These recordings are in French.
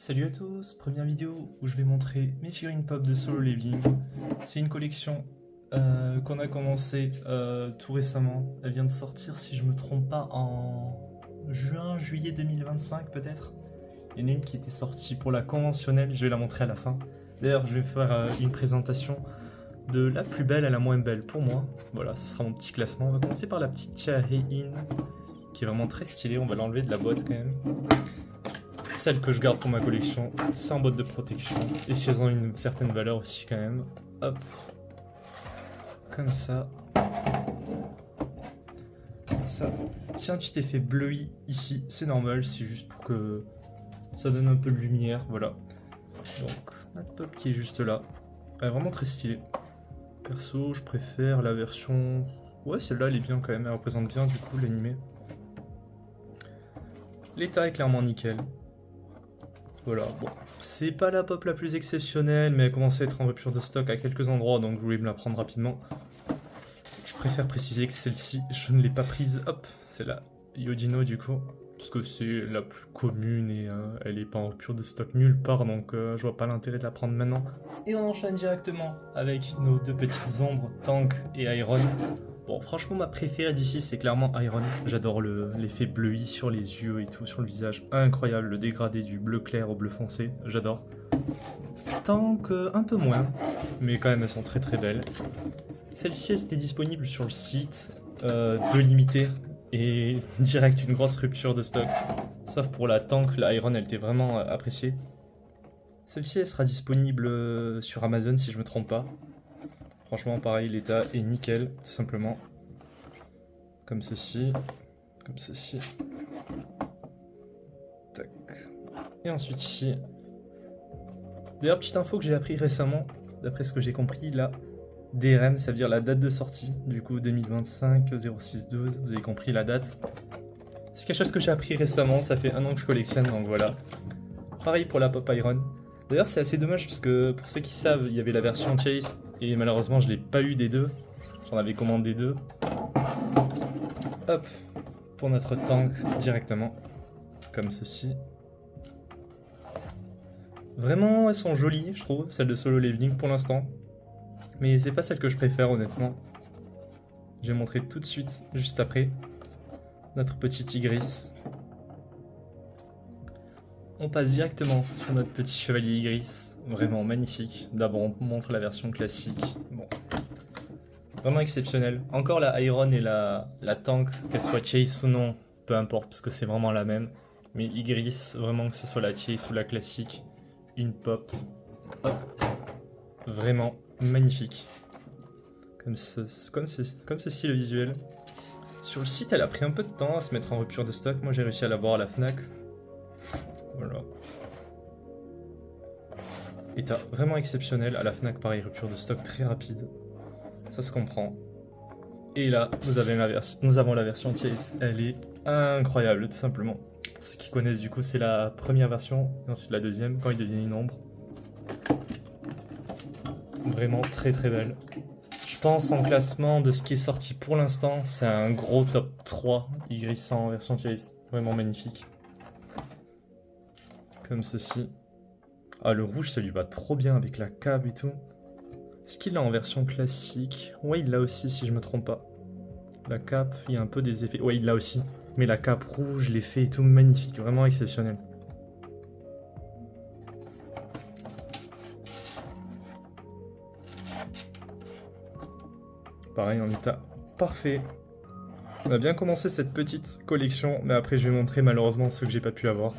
Salut à tous, première vidéo où je vais montrer mes figurines pop de Solo Leveling. C'est une collection qu'on a commencé tout récemment. Elle vient de sortir, si je me trompe pas, en juillet 2025 peut-être. Il y en a une qui était sortie pour la conventionnelle, je vais la montrer à la fin. D'ailleurs, je vais faire une présentation de la plus belle à la moins belle pour moi. Voilà, ce sera mon petit classement. On va commencer par la petite Chae-in, qui est vraiment très stylée, on va l'enlever de la boîte quand même. Celle que je garde pour ma collection, c'est en boîte de protection. Et si elles ont une certaine valeur aussi quand même. Hop. Comme ça. Ça. Si un petit effet bleui ici, c'est normal. C'est juste pour que ça donne un peu de lumière. Voilà. Donc, notre pop qui est juste là. Elle est vraiment très stylée. Perso, je préfère la version... Ouais, celle-là, elle est bien quand même. Elle représente bien du coup l'animé. L'état est clairement nickel. Voilà, bon, c'est pas la pop la plus exceptionnelle, mais elle commence à être en rupture de stock à quelques endroits, donc je voulais me la prendre rapidement. Je préfère préciser que celle-ci, je ne l'ai pas prise, hop, c'est la Yojino du coup, parce que c'est la plus commune et elle est pas en rupture de stock nulle part, donc je vois pas l'intérêt de la prendre maintenant. Et on enchaîne directement avec nos deux petites ombres, Tank et Iron. Bon, franchement, ma préférée d'ici, c'est clairement Iron. J'adore l'effet bleui sur les yeux et tout, sur le visage. Incroyable, le dégradé du bleu clair au bleu foncé, j'adore. Tank, un peu moins, mais quand même, elles sont très très belles. Celle-ci, elle était disponible sur le site, de limité, et direct une grosse rupture de stock. Sauf pour la Tank, la Iron, elle était vraiment appréciée. Celle-ci, elle sera disponible sur Amazon si je me trompe pas. Franchement, pareil, l'état est nickel, tout simplement. Comme ceci. Comme ceci. Tac. Et ensuite ici. D'ailleurs, petite info que j'ai appris récemment, d'après ce que j'ai compris, là, DRM, ça veut dire la date de sortie. Du coup, 2025, 06-12, vous avez compris la date. C'est quelque chose que j'ai appris récemment, ça fait 1 an que je collectionne, donc voilà. Pareil pour la Pop Iron. D'ailleurs, c'est assez dommage, parce que pour ceux qui savent, il y avait la version Chase, et malheureusement, je l'ai pas eu des deux. J'en avais commandé 2. Hop, pour notre Tank directement, comme ceci. Vraiment, elles sont jolies, je trouve, celles de Solo Leveling pour l'instant. Mais c'est pas celle que je préfère, honnêtement. Je vais montrer tout de suite, juste après, notre petit Igris. On passe directement sur notre petit chevalier Igris. Vraiment magnifique. D'abord, on montre la version classique. Bon. Vraiment exceptionnel. Encore la Iron et la Tank, qu'elle soit Chase ou non, peu importe, parce que c'est vraiment la même. Mais Igris, vraiment que ce soit la Chase ou la classique, une pop. Hop. Vraiment magnifique. Comme ceci le visuel. Sur le site, elle a pris un peu de temps à se mettre en rupture de stock. Moi, j'ai réussi à l'avoir à la Fnac. Voilà. État vraiment exceptionnel. À la Fnac, pareil, rupture de stock très rapide. Ça se comprend. Et là, nous avons la version Chase. Elle est incroyable, tout simplement. Pour ceux qui connaissent, du coup, c'est la première version. Et ensuite la deuxième, quand il devient une ombre. Vraiment très très belle. Je pense en classement de ce qui est sorti pour l'instant, c'est un gros top 3 Igris en version Chase. Vraiment magnifique. Comme ceci. Ah, le rouge, ça lui va trop bien avec la cape et tout. Est-ce qu'il l'a en version classique? Ouais, il l'a aussi, si je me trompe pas. La cape, il y a un peu des effets. Ouais, il l'a aussi. Mais la cape rouge, l'effet et tout, magnifique. Vraiment exceptionnel. Pareil, en état parfait. On a bien commencé cette petite collection, mais après, je vais montrer malheureusement ceux que j'ai pas pu avoir.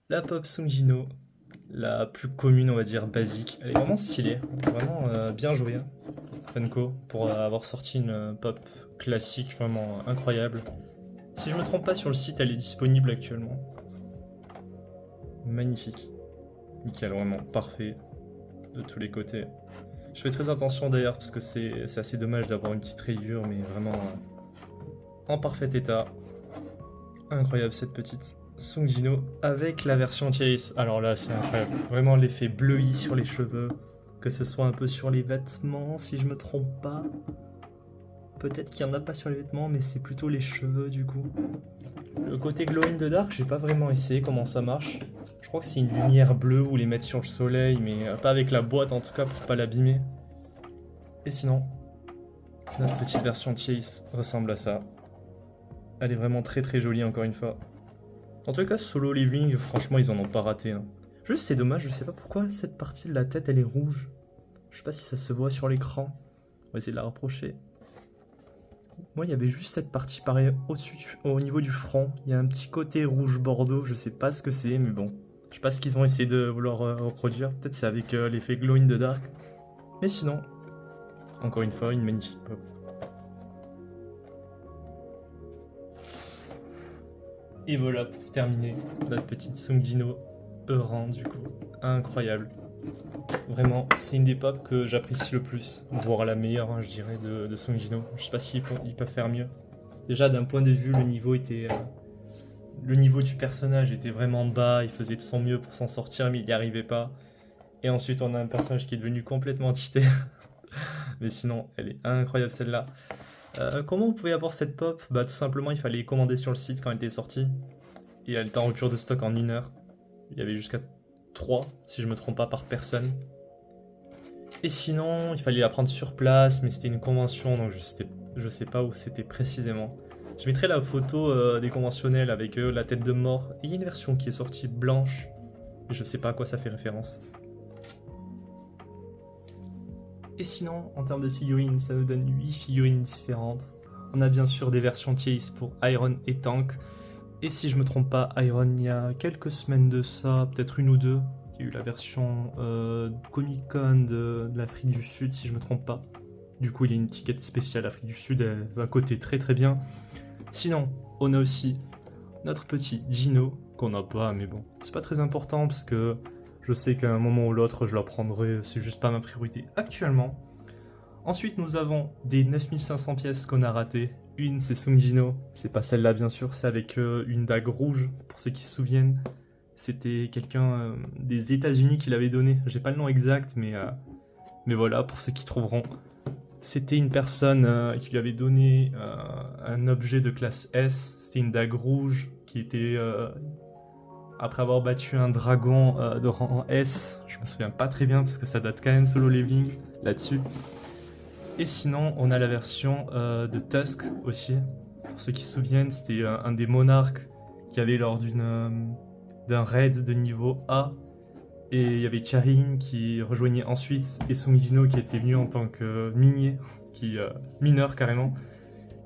La Pop Sungino, la plus commune, on va dire, basique. Elle est vraiment stylée, vraiment bien jouée, Funko, pour avoir sorti une pop classique vraiment incroyable. Si je me trompe pas, sur le site, elle est disponible actuellement. Magnifique. Nickel, vraiment parfait de tous les côtés. Je fais très attention d'ailleurs, parce que c'est assez dommage d'avoir une petite rayure, mais vraiment en parfait état. Incroyable cette petite Sungino avec la version Chase. Alors là, c'est incroyable. Vraiment l'effet bleui sur les cheveux. Que ce soit un peu sur les vêtements, si je me trompe pas. Peut-être qu'il n'y en a pas sur les vêtements, mais c'est plutôt les cheveux du coup. Le côté glow in the dark, j'ai pas vraiment essayé comment ça marche. Je crois que c'est une lumière bleue ou les mettre sur le soleil, mais pas avec la boîte en tout cas pour pas l'abîmer. Et sinon, notre petite version Chase ressemble à ça. Elle est vraiment très très jolie encore une fois. En tout cas, Solo Leveling, franchement, ils en ont pas raté. Hein. Juste, c'est dommage, je sais pas pourquoi cette partie de la tête elle est rouge. Je sais pas si ça se voit sur l'écran. On va essayer de la rapprocher. Moi, il y avait juste cette partie pareil au-dessus, au niveau du front. Il y a un petit côté rouge bordeaux, je sais pas ce que c'est, mais bon. Je sais pas ce qu'ils ont essayé de vouloir reproduire. Peut-être c'est avec l'effet glow in the dark. Mais sinon, encore une fois, une magnifique pop. Et voilà pour terminer notre petite Sungino Euran du coup. Incroyable. Vraiment, c'est une des pop que j'apprécie le plus, voire la meilleure, hein, je dirais, de Sungino. Je sais pas s'ils peuvent faire mieux. Déjà, d'un point de vue, le niveau était... le niveau du personnage était vraiment bas, il faisait de son mieux pour s'en sortir, mais il n'y arrivait pas. Et ensuite, on a un personnage qui est devenu complètement cheaté. Mais sinon, elle est incroyable celle-là. Comment on pouvait avoir cette pop? Bah tout simplement, il fallait commander sur le site quand elle était sortie. Et elle était en rupture de stock en 1 heure. Il y avait jusqu'à 3, si je me trompe pas, par personne. Et sinon, il fallait la prendre sur place, mais c'était une convention, donc je sais pas où c'était précisément. Je mettrai la photo des conventionnels avec la tête de mort. Et il y a une version qui est sortie blanche, mais je sais pas à quoi ça fait référence. Et sinon, en termes de figurines, ça nous donne 8 figurines différentes. On a bien sûr des versions Chase pour Iron et Tank. Et si je me trompe pas, Iron, il y a quelques semaines de ça, peut-être une ou deux, il y a eu la version Comic Con de l'Afrique du Sud, si je me trompe pas. Du coup, il y a une étiquette spéciale Afrique du Sud, elle va coter très très bien. Sinon, on a aussi notre petit Dino, qu'on n'a pas, mais bon, c'est pas très important parce que je sais qu'à un moment ou l'autre, je la prendrai, c'est juste pas ma priorité actuellement. Ensuite, nous avons des 9500 pièces qu'on a ratées. Une, c'est Sungino, c'est pas celle-là bien sûr, c'est avec une dague rouge, pour ceux qui se souviennent. C'était quelqu'un des États-Unis qui l'avait donné. J'ai pas le nom exact, mais voilà, pour ceux qui trouveront. C'était une personne qui lui avait donné un objet de classe S. C'était une dague rouge qui était... après avoir battu un dragon de rang S. Je me souviens pas très bien parce que ça date quand même Solo Leveling là-dessus. Et sinon, on a la version de Tusk aussi. Pour ceux qui se souviennent, c'était un des monarques qui avait lors d'un raid de niveau A. Et il y avait Charin qui rejoignait ensuite, et Sungino qui était venu en tant que minier, mineur carrément,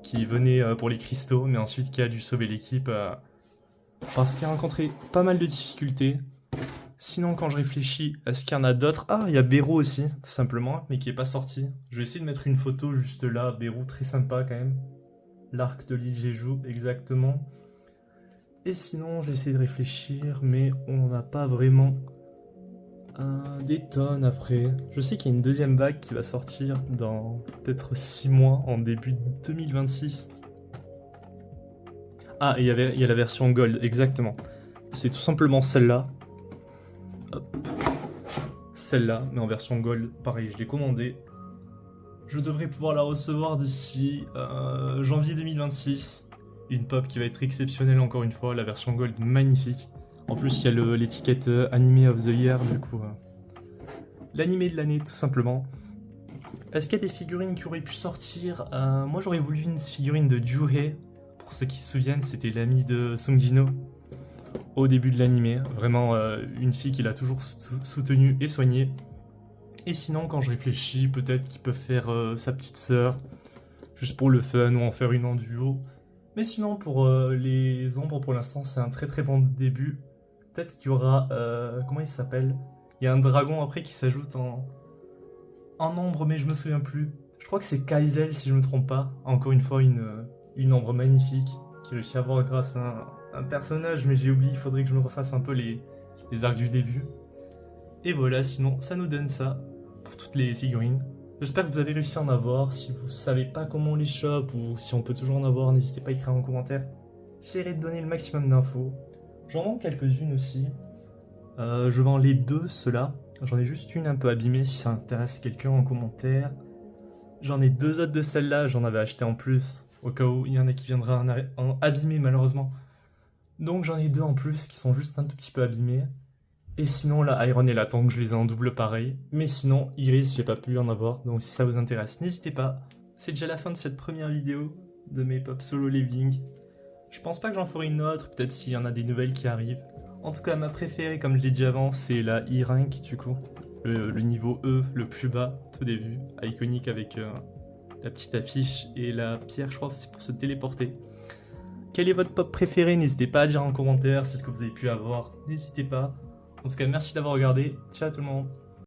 qui venait pour les cristaux, mais ensuite qui a dû sauver l'équipe parce qu'il a rencontré pas mal de difficultés. Sinon, quand je réfléchis, est-ce qu'il y en a d'autres? Ah, il y a Beru aussi, tout simplement, mais qui est pas sorti. Je vais essayer de mettre une photo juste là, Beru, très sympa quand même. L'arc de l'île Jeju, exactement. Et sinon, j'ai essayé de réfléchir, mais on n'a pas vraiment des tonnes après. Je sais qu'il y a une deuxième vague qui va sortir dans peut-être 6 mois, en début 2026. Ah, et il y a la version Gold, exactement. C'est tout simplement celle-là. Hop. Celle-là, mais en version Gold. Pareil, je l'ai commandée. Je devrais pouvoir la recevoir d'ici janvier 2026. Une pop qui va être exceptionnelle encore une fois. La version Gold, magnifique. En plus, il y a l'étiquette Anime of the Year, du coup. L'animé de l'année, tout simplement. Est-ce qu'il y a des figurines qui auraient pu sortir? Moi, j'aurais voulu une figurine de Juhei. Pour ceux qui se souviennent, c'était l'ami de Sungino au début de l'animé. Vraiment une fille qu'il a toujours soutenue et soignée. Et sinon, quand je réfléchis, peut-être qu'ils peuvent faire sa petite sœur, juste pour le fun, ou en faire une en duo. Mais sinon, pour les ombres, pour l'instant, c'est un très très bon début. Peut-être qu'il y aura... comment il s'appelle? Il y a un dragon après qui s'ajoute en ombre, mais je me souviens plus. Je crois que c'est Kaizel, si je me trompe pas. Encore une fois, une ombre magnifique qui réussit à avoir grâce à un personnage, mais j'ai oublié, il faudrait que je me refasse un peu les arcs du début. Et voilà, sinon, ça nous donne ça pour toutes les figurines. J'espère que vous avez réussi à en avoir. Si vous savez pas comment on les chope ou si on peut toujours en avoir, n'hésitez pas à écrire en commentaire. J'essaierai de donner le maximum d'infos. J'en vends quelques-unes aussi. Je vends les deux, ceux-là. J'en ai juste une un peu abîmée si ça intéresse quelqu'un en commentaire. J'en ai deux autres de celle-là, j'en avais acheté en plus. Au cas où il y en a qui viendraient en abîmer malheureusement. Donc j'en ai deux en plus qui sont juste un tout petit peu abîmés. Et sinon la Iron et la Tank, je les ai en double pareil. Mais sinon Iris, j'ai pas pu en avoir. Donc si ça vous intéresse, n'hésitez pas. C'est déjà la fin de cette première vidéo de mes pop solo living. Je pense pas que j'en ferai une autre, peut-être s'il y en a des nouvelles qui arrivent. En tout cas, ma préférée, comme je l'ai dit avant, c'est la E-Rank du coup. Le niveau E, le plus bas, tout début, iconique avec la petite affiche et la pierre, je crois, c'est pour se téléporter. Quel est votre pop préféré? N'hésitez pas à dire en commentaire, celle que vous avez pu avoir, n'hésitez pas. En tout cas, merci d'avoir regardé, ciao tout le monde.